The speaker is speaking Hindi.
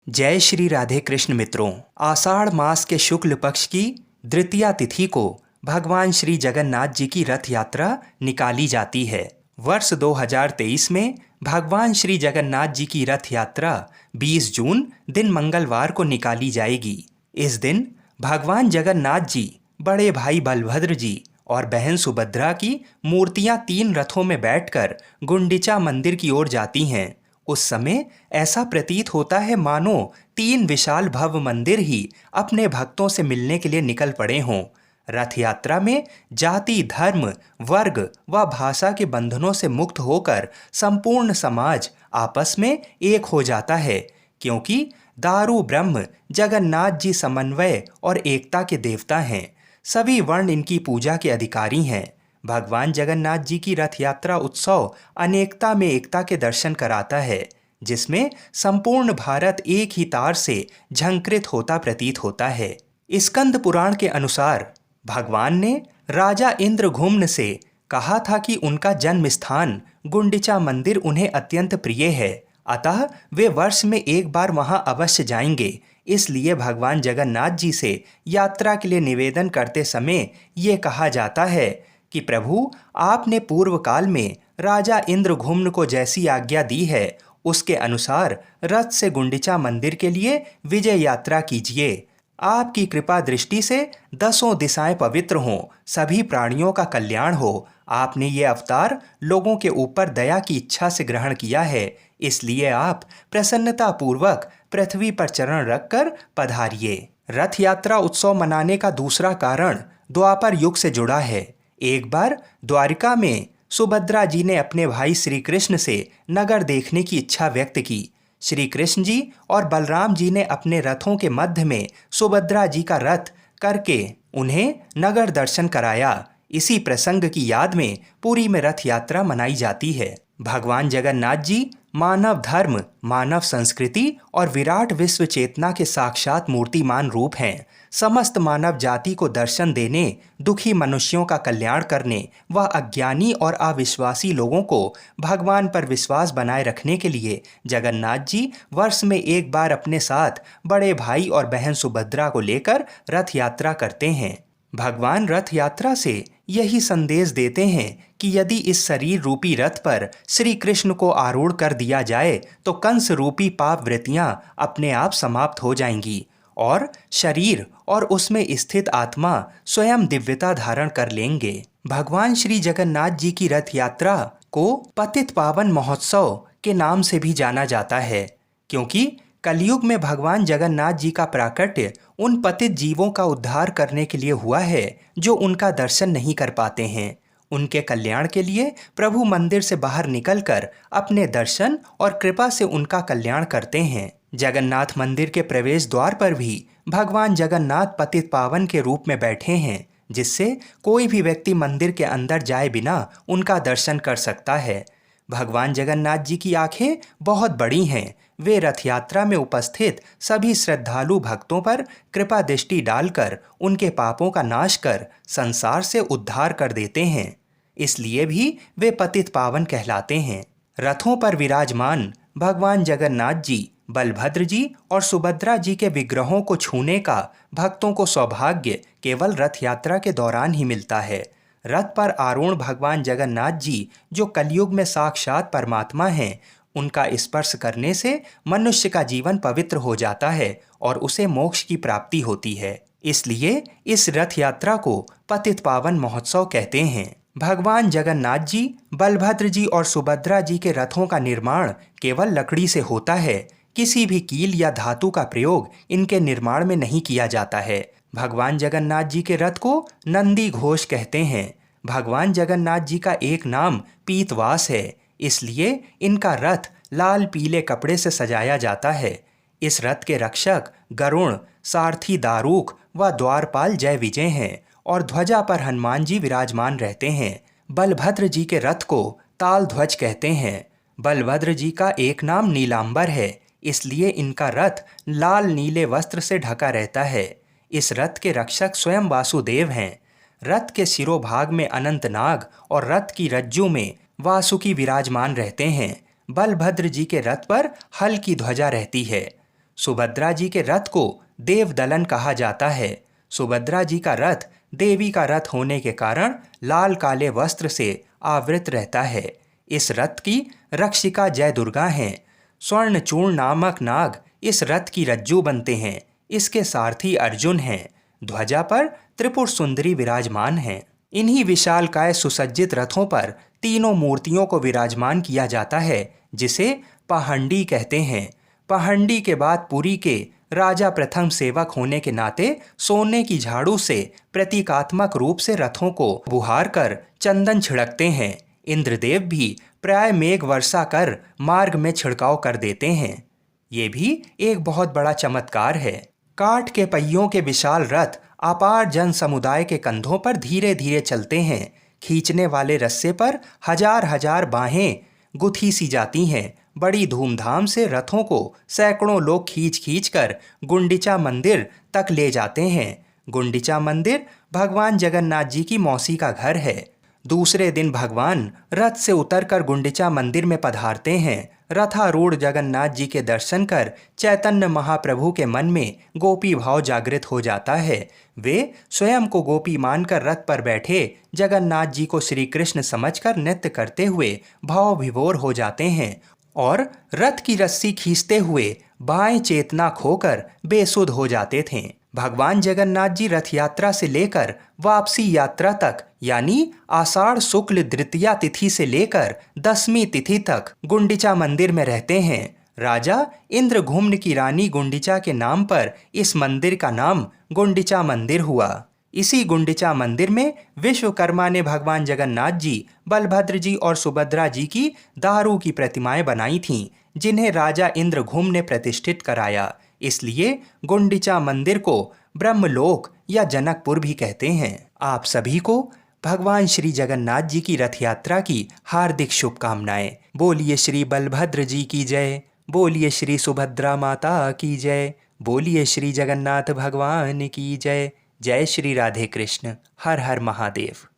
जय श्री राधे कृष्ण मित्रों। आषाढ़ मास के शुक्ल पक्ष की द्वितीया तिथि को भगवान श्री जगन्नाथ जी की रथ यात्रा निकाली जाती है। वर्ष 2023 में भगवान श्री जगन्नाथ जी की रथ यात्रा 20 जून दिन मंगलवार को निकाली जाएगी। इस दिन भगवान जगन्नाथ जी, बड़े भाई बलभद्र जी और बहन सुभद्रा की मूर्तियां 3 रथों में बैठकर गुंडिचा मंदिर की ओर जाती हैं। उस समय ऐसा प्रतीत होता है मानो 3 विशाल भव्य मंदिर ही अपने भक्तों से मिलने के लिए निकल पड़े हों। रथ यात्रा में जाति, धर्म, वर्ग व भाषा के बंधनों से मुक्त होकर संपूर्ण समाज आपस में एक हो जाता है, क्योंकि दारू ब्रह्म जगन्नाथ जी समन्वय और एकता के देवता हैं। सभी वर्ण इनकी पूजा के अधिकारी हैं। भगवान जगन्नाथ जी की रथ यात्रा उत्सव अनेकता में एकता के दर्शन कराता है, जिसमें संपूर्ण भारत एक ही तार से झंकृत होता प्रतीत होता है। स्कंद पुराण के अनुसार भगवान ने राजा इंद्रघुम्न से कहा था कि उनका जन्म स्थान गुंडिचा मंदिर उन्हें अत्यंत प्रिय है, अतः वे वर्ष में एक बार वहां अवश्य जाएंगे। इसलिए भगवान जगन्नाथ जी से यात्रा के लिए निवेदन करते समय ये कहा जाता है कि प्रभु, आपने पूर्व काल में राजा इंद्रघुम्न को जैसी आज्ञा दी है उसके अनुसार रथ से गुंडिचा मंदिर के लिए विजय यात्रा कीजिए। आपकी कृपा दृष्टि से 10 दिशाएं पवित्र हों, सभी प्राणियों का कल्याण हो। आपने ये अवतार लोगों के ऊपर दया की इच्छा से ग्रहण किया है, इसलिए आप प्रसन्नता पूर्वक पृथ्वी पर चरण रखकर पधारिए। रथ यात्रा उत्सव मनाने का दूसरा कारण द्वापर युग से जुड़ा है। एक बार द्वारिका में सुभद्रा जी ने अपने भाई श्री कृष्ण से नगर देखने की इच्छा व्यक्त की। श्री कृष्ण जी और बलराम जी ने अपने रथों के मध्य में सुभद्रा जी का रथ करके उन्हें नगर दर्शन कराया। इसी प्रसंग की याद में पुरी में रथ यात्रा मनाई जाती है। भगवान जगन्नाथ जी मानव धर्म, मानव संस्कृति और विराट विश्व चेतना के साक्षात मूर्तिमान रूप हैं। समस्त मानव जाति को दर्शन देने, दुखी मनुष्यों का कल्याण करने व अज्ञानी और अविश्वासी लोगों को भगवान पर विश्वास बनाए रखने के लिए जगन्नाथ जी वर्ष में एक बार अपने साथ बड़े भाई और बहन सुभद्रा को लेकर रथ यात्रा करते हैं। भगवान रथ यात्रा से यही संदेश देते हैं कि यदि इस शरीर रूपी रथ पर श्री कृष्ण को आरूढ़ कर दिया जाए तो कंस रूपी पाप वृत्तियां अपने आप समाप्त हो जाएंगी और शरीर और उसमें स्थित आत्मा स्वयं दिव्यता धारण कर लेंगे। भगवान श्री जगन्नाथ जी की रथ यात्रा को पतित पावन महोत्सव के नाम से भी जाना जाता है, क्योंकि कलयुग में भगवान जगन्नाथ जी का प्राकट्य उन पतित जीवों का उद्धार करने के लिए हुआ है जो उनका दर्शन नहीं कर पाते हैं। उनके कल्याण के लिए प्रभु मंदिर से बाहर निकलकर अपने दर्शन और कृपा से उनका कल्याण करते हैं। जगन्नाथ मंदिर के प्रवेश द्वार पर भी भगवान जगन्नाथ पतित पावन के रूप में बैठे हैं, जिससे कोई भी व्यक्ति मंदिर के अंदर जाए बिना उनका दर्शन कर सकता है। भगवान जगन्नाथ जी की आंखें बहुत बड़ी हैं। वे रथ यात्रा में उपस्थित सभी श्रद्धालु भक्तों पर कृपा दृष्टि डालकर उनके पापों का नाश कर संसार से उद्धार कर देते हैं, इसलिए भी वे पतित पावन कहलाते हैं। रथों पर विराजमान भगवान जगन्नाथ जी, बलभद्र जी और सुभद्रा जी के विग्रहों को छूने का भक्तों को सौभाग्य केवल रथ यात्रा के दौरान ही मिलता है। रथ पर आरूढ़ भगवान जगन्नाथ जी, जो कलयुग में साक्षात परमात्मा हैं, उनका स्पर्श करने से मनुष्य का जीवन पवित्र हो जाता है और उसे मोक्ष की प्राप्ति होती है। इसलिए इस रथ यात्रा को पतित पावन महोत्सव कहते हैं। भगवान जगन्नाथ जी, बलभद्र जी और सुभद्रा जी के रथों का निर्माण केवल लकड़ी से होता है। किसी भी कील या धातु का प्रयोग इनके निर्माण में नहीं किया जाता है। भगवान जगन्नाथ जी के रथ को नंदी घोष कहते हैं। भगवान जगन्नाथ जी का एक नाम पीतवास है, इसलिए इनका रथ लाल पीले कपड़े से सजाया जाता है। इस रथ के रक्षक गरुण, सारथी दारूक व द्वारपाल जय विजय हैं और ध्वजा पर हनुमान जी विराजमान रहते हैं। बलभद्र जी के रथ को ताल ध्वज कहते हैं। बलभद्र जी का एक नाम नीलांबर है, इसलिए इनका रथ लाल नीले वस्त्र से ढका रहता है। इस रथ के रक्षक स्वयं वासुदेव हैं। रथ के शिरोभाग में अनंत नाग और रथ की रज्जू में वासुकी विराजमान रहते हैं। बलभद्र जी के रथ पर हल की ध्वजा रहती है। सुभद्रा जी के रथ को देवदलन कहा जाता है। सुभद्रा जी का रथ देवी का रथ होने के कारण लाल काले वस्त्र से आवृत रहता है। इस रथ की रक्षिका जय दुर्गा हैं। स्वर्णचूर्ण नामक नाग इस रथ की रज्जू बनते हैं। इसके सारथी अर्जुन हैं। ध्वजा पर त्रिपुर सुंदरी विराजमान हैं। इन्हीं विशालकाय सुसज्जित रथों पर तीनों मूर्तियों को विराजमान किया जाता है, जिसे पहंडी कहते हैं। पहंडी के बाद पुरी के राजा प्रथम सेवक होने के नाते सोने की झाड़ू से प्रतीकात्मक रूप से रथों को बुहार कर चंदन छिड़कते हैं। इंद्रदेव भी प्राय मेघ वर्षा कर मार्ग में छिड़काव कर देते हैं। ये भी एक बहुत बड़ा चमत्कार है। काठ के पहियों के विशाल रथ अपार जन समुदाय के कंधों पर धीरे धीरे चलते हैं। खींचने वाले रस्से पर हजार हजार बाहें गुथी सी जाती हैं। बड़ी धूमधाम से रथों को सैकड़ों लोग खींच खींच कर गुंडिचा मंदिर तक ले जाते हैं। गुंडिचा मंदिर भगवान जगन्नाथ जी की मौसी का घर है। दूसरे दिन भगवान रथ से उतरकर गुंडिचा मंदिर में पधारते हैं। रथारूढ़ जगन्नाथ जी के दर्शन कर चैतन्य महाप्रभु के मन में गोपी भाव जागृत हो जाता है। वे स्वयं को गोपी मानकर रथ पर बैठे जगन्नाथ जी को श्री कृष्ण समझकर नृत्य करते हुए भाव विभोर हो जाते हैं और रथ की रस्सी खींचते हुए बाएं चेतना खोकर बेसुध हो जाते थे। भगवान जगन्नाथ जी रथ यात्रा से लेकर वापसी यात्रा तक यानी आषाढ़ शुक्ल द्वितीया तिथि से लेकर 10वीं तिथि तक गुंडिचा मंदिर में रहते हैं। राजा इंद्रघुम्न की रानी गुंडिचा के नाम पर इस मंदिर का नाम गुंडिचा मंदिर हुआ। इसी गुंडिचा मंदिर में विश्वकर्मा ने भगवान जगन्नाथ जी, बलभद्र जी और सुभद्रा जी की दारू की प्रतिमाएं बनाई थीं, जिन्हें राजा इंद्रघुम्न ने प्रतिष्ठित कराया। इसलिए गुंडिचा मंदिर को ब्रह्मलोक या जनकपुर भी कहते हैं। आप सभी को भगवान श्री जगन्नाथ जी की रथ यात्रा की हार्दिक शुभकामनाएं। बोलिए श्री बलभद्र जी की जय, बोलिए श्री सुभद्रा माता की जय, बोलिए श्री जगन्नाथ भगवान की जय। जय श्री राधे कृष्ण। हर हर महादेव।